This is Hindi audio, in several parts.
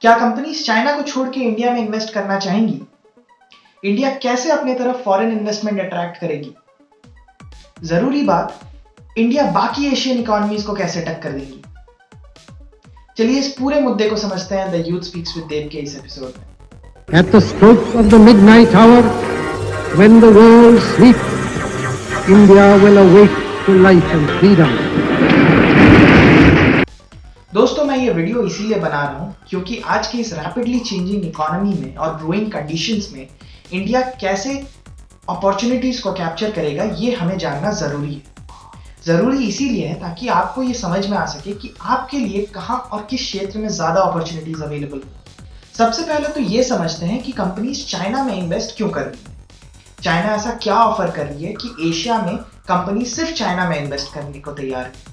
क्या कंपनीज चाइना को छोड़ के इंडिया में इन्वेस्ट करना चाहेंगी? इंडिया कैसे अपने तरफ फॉरेन इन्वेस्टमेंट अट्रैक्ट करेगी? जरूरी बात, इंडिया बाकी एशियन इकोनॉमीज को कैसे टक्कर देगी? चलिए इस पूरे मुद्दे को समझते हैं द यूथ स्पीक्स विद देव के इस एपिसोड में। At the stroke of the midnight hour, when the world sleeps, India will awake to life and freedom. दोस्तों, मैं ये वीडियो इसीलिए बना रहा हूँ क्योंकि आज की इस रैपिडली चेंजिंग इकोनॉमी में और ग्रोइंग कंडीशंस में इंडिया कैसे अपॉर्चुनिटीज को कैप्चर करेगा ये हमें जानना जरूरी है। जरूरी इसीलिए है ताकि आपको ये समझ में आ सके कि आपके लिए कहाँ और किस क्षेत्र में ज्यादा अपॉर्चुनिटीज अवेलेबल हो। सबसे पहले तो ये समझते हैं कि कंपनीज चाइना में इन्वेस्ट क्यों कर रही है। चाइना ऐसा क्या ऑफर कर रही है कि एशिया में कंपनी सिर्फ चाइना में इन्वेस्ट करने को तैयार है।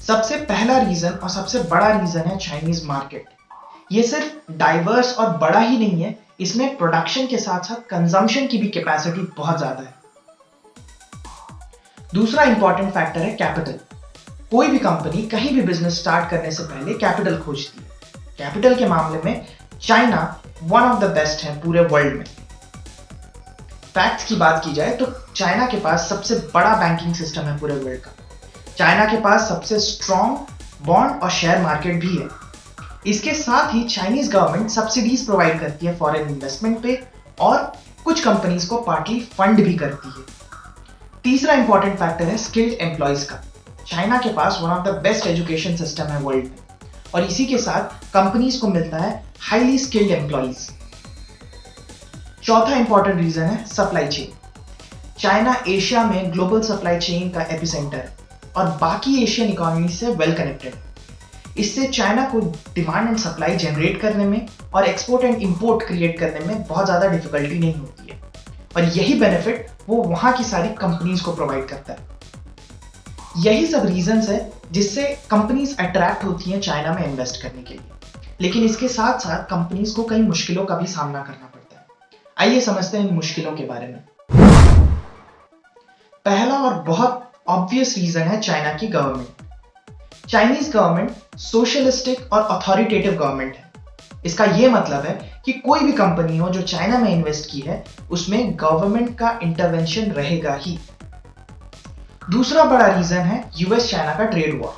सबसे पहला रीजन और सबसे बड़ा रीजन है चाइनीज मार्केट। ये सिर्फ डाइवर्स और बड़ा ही नहीं है, इसमें प्रोडक्शन के साथ साथ कंजम्पशन की भी कैपेसिटी बहुत ज्यादा है। दूसरा इंपॉर्टेंट फैक्टर है कैपिटल। कोई भी कंपनी कहीं भी बिजनेस स्टार्ट करने से पहले कैपिटल खोजती है। कैपिटल के मामले में China one of the best है पूरे वर्ल्ड में। फैक्ट्स की बात की जाए तो चाइना के पास सबसे बड़ा बैंकिंग सिस्टम है पूरे वर्ल्ड का। चाइना के पास सबसे स्ट्रॉन्ग बॉन्ड और शेयर मार्केट भी है। इसके साथ ही चाइनीज गवर्नमेंट सब्सिडीज प्रोवाइड करती है फॉरेन इन्वेस्टमेंट पे और कुछ कंपनीज को पार्टली फंड भी करती है। तीसरा इंपॉर्टेंट फैक्टर है स्किल्ड एम्प्लॉयज का। चाइना के पास one of the best education system है वर्ल्ड में और इसी के साथ कंपनीज को मिलता है हाईली स्किल्ड एम्प्लॉयज। चौथा इंपॉर्टेंट रीजन है सप्लाई चेन। चाइना एशिया में ग्लोबल सप्लाई चेन का एपिसेंटर है और बाकी एशियन इकोनॉमी से वेल कनेक्टेड। इससे चाइना को डिमांड एंड सप्लाई जनरेट करने में और एक्सपोर्ट एंड इंपोर्ट क्रिएट करने में बहुत ज्यादा डिफिकल्टी नहीं होती है और यही बेनिफिट वो वहां की सारी कंपनीज को प्रोवाइड करता है। यही सब रीजंस है जिससे कंपनीज अट्रैक्ट होती हैं चाइना में इन्वेस्ट करने के लिए। लेकिन इसके साथ साथ कंपनीज को कई मुश्किलों का भी सामना करना पड़ता है। आइए समझते हैं इन मुश्किलों के बारे में। पहला और बहुत ऑब्वियस रीजन है चाइना की गवर्नमेंट। चाइनीज गवर्नमेंट सोशलिस्टिक और अथॉरिटेटिव गवर्नमेंट है। इसका यह मतलब है कि कोई भी कंपनी हो जो चाइना में इन्वेस्ट की है उसमें गवर्नमेंट का इंटरवेंशन रहेगा ही। दूसरा बड़ा रीजन है यूएस चाइना का ट्रेड वॉर।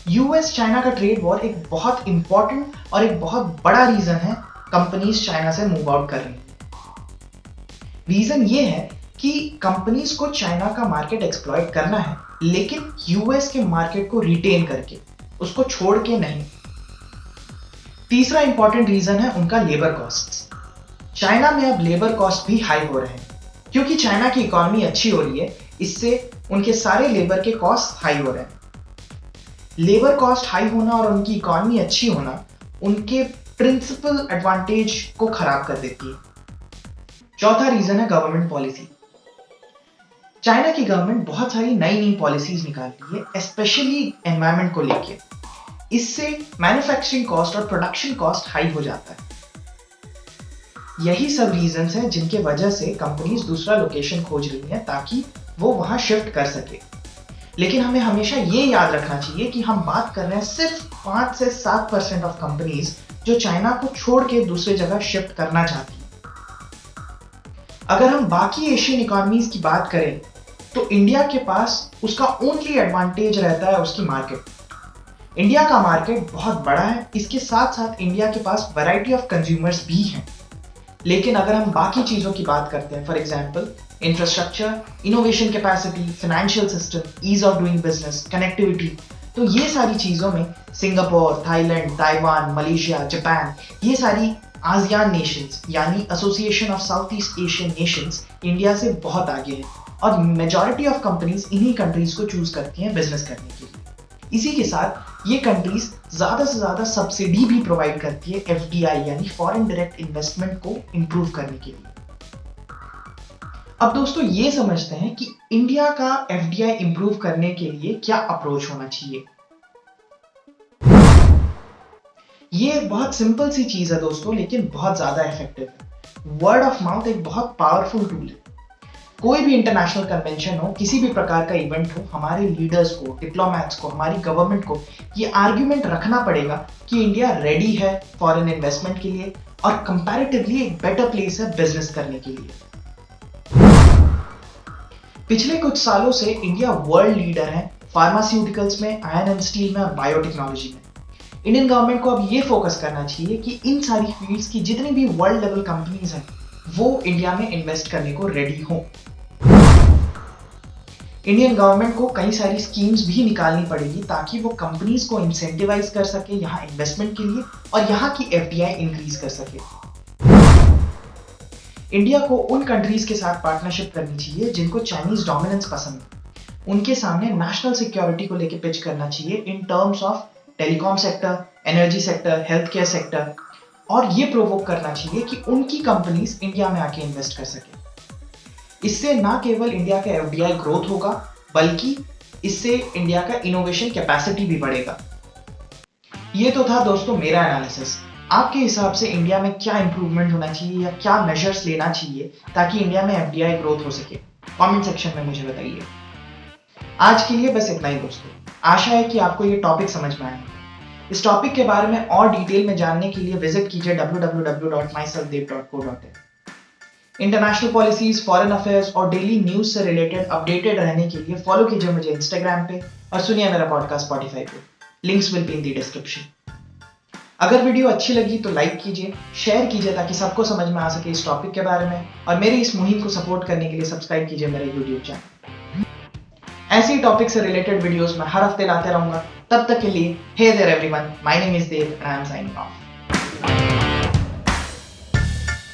यूएस चाइना का ट्रेड वॉर एक बहुत इंपॉर्टेंट और एक बहुत बड़ा रीजन है कंपनीज चाइना से मूव आउट कर रही हैं। रीजन ये है कि कंपनीज को चाइना का मार्केट एक्सप्लॉइट करना है, लेकिन यूएस के मार्केट को रिटेन करके, उसको छोड़ के नहीं। तीसरा इंपॉर्टेंट रीजन है उनका लेबर कॉस्ट। चाइना में अब लेबर कॉस्ट भी हाई हो रहे हैं क्योंकि चाइना की इकोनॉमी अच्छी हो रही है। इससे उनके सारे लेबर के कॉस्ट हाई हो रहे हैं। लेबर कॉस्ट हाई होना और उनकी इकोनॉमी अच्छी होना उनके प्रिंसिपल एडवांटेज को खराब कर देती है। चौथा रीजन है गवर्नमेंट पॉलिसी। चाइना की गवर्नमेंट बहुत सारी नई नई पॉलिसीज निकालती है, स्पेशली एनवायरनमेंट को लेके। इससे मैन्युफैक्चरिंग कॉस्ट और प्रोडक्शन कॉस्ट हाई हो जाता है। यही सब रीजंस हैं जिनके वजह से कंपनीज दूसरा लोकेशन खोज रही हैं ताकि वो वहां शिफ्ट कर सके। लेकिन हमें हमेशा ये याद रखना चाहिए कि हम बात कर रहे हैं सिर्फ 5 से 7% ऑफ कंपनीज जो चाइना को छोड़ के दूसरे जगह शिफ्ट करना चाहती हैं। अगर हम बाकी एशियन इकोनॉमीज की बात करें तो इंडिया के पास उसका ओनली एडवांटेज रहता है उसकी मार्केट। इंडिया का मार्केट बहुत बड़ा है, इसके साथ साथ इंडिया के पास वैरायटी ऑफ कंज्यूमर्स भी हैं। लेकिन अगर हम बाकी चीजों की बात करते हैं, for example infrastructure, innovation capacity, financial system, ease of doing business, connectivity, तो ये सारी चीजों में Singapore, Thailand, Taiwan, Malaysia, Japan, ये सारी आसियान नेशंस यानी association of South East Asian nations India से बहुत आगे है और मेजॉरिटी ऑफ कंपनीज इन्हीं कंट्रीज को चूज करती हैं बिजनेस करने के लिए। इसी के साथ ये कंट्रीज ज्यादा से ज्यादा सब्सिडी भी प्रोवाइड करती है एफडीआई यानी फॉरेन डायरेक्ट इन्वेस्टमेंट को इंप्रूव करने के लिए। अब दोस्तों ये समझते हैं कि इंडिया का एफडीआई इंप्रूव करने के लिए क्या अप्रोच होना चाहिए। ये एक बहुत सिंपल सी चीज है दोस्तों, लेकिन बहुत ज्यादा इफेक्टिव है। वर्ड ऑफ माउथ एक बहुत पावरफुल टूल है। कोई भी इंटरनेशनल कन्वेंशन हो, किसी भी प्रकार का इवेंट हो, हमारे लीडर्स को, डिप्लोमैट्स को, हमारी गवर्नमेंट को ये आर्ग्यूमेंट रखना पड़ेगा कि इंडिया रेडी है फॉरेन इन्वेस्टमेंट के लिए और कंपैरेटिवली एक बेटर प्लेस है बिजनेस करने के लिए। पिछले कुछ सालों से इंडिया वर्ल्ड लीडर है फार्मास्यूटिकल्स में, आयरन एंड स्टील में और बायोटेक्नोलॉजी में। इंडियन गवर्नमेंट को अब ये फोकस करना चाहिए कि इन सारी फील्ड्स की जितनी भी वर्ल्ड लेवल कंपनीज हैं वो इंडिया में इन्वेस्ट करने को रेडी हो। इंडियन गवर्नमेंट को कई सारी स्कीम्स भी निकालनी पड़ेगी ताकि वो कंपनीज को इंसेंटिवाइज कर सके यहाँ इन्वेस्टमेंट के लिए और यहाँ की एफडीआई इंक्रीज कर सके। इंडिया को उन कंट्रीज के साथ पार्टनरशिप करनी चाहिए जिनको चाइनीज डोमिनेंस पसंद है। उनके सामने नेशनल सिक्योरिटी को लेकर पिच करना चाहिए in terms of telecom sector, energy sector, health care sector, और ये प्रोवोक करना चाहिए कि उनकी कंपनीज इंडिया में आके इन्वेस्ट कर सके। इससे ना केवल इंडिया का एफडीआई ग्रोथ होगा बल्कि इससे इंडिया का इनोवेशन कैपेसिटी भी बढ़ेगा। ये तो था दोस्तों मेरा एनालिसिस। आपके हिसाब से इंडिया में क्या इंप्रूवमेंट होना चाहिए या क्या मेजर्स लेना चाहिए ताकि इंडिया में एफडीआई ग्रोथ हो सके? कमेंट सेक्शन में मुझे बताइए। आज के लिए बस इतना ही दोस्तों। आशा है कि आपको ये टॉपिक समझ में आया। इस टॉपिक के बारे में और डिटेल में जानने के लिए विजिट कीजिए www.myselfdev.co.in। International policies, foreign affairs और डेली न्यूज से रिलेटेड अपडेटेड रहने के लिए फॉलो कीजिए मुझे इंस्टाग्राम पे और सुनिए मेरा पॉडकास्ट स्पॉटिफाई पे। Links will be in the description. अगर वीडियो अच्छी लगी तो लाइक कीजिए, शेयर कीजिए ताकि सबको समझ में आ सके इस टॉपिक के बारे में, और मेरी इस मुहिम को सपोर्ट करने के लिए सब्सक्राइब कीजिए मेरे यूट्यूब चैनल। ऐसी टॉपिक से रिलेटेड वीडियोस मैं हर हफ्ते लाते रहूंगा। तब तक के लिए hey there everyone, my name is Dev and I am signing of.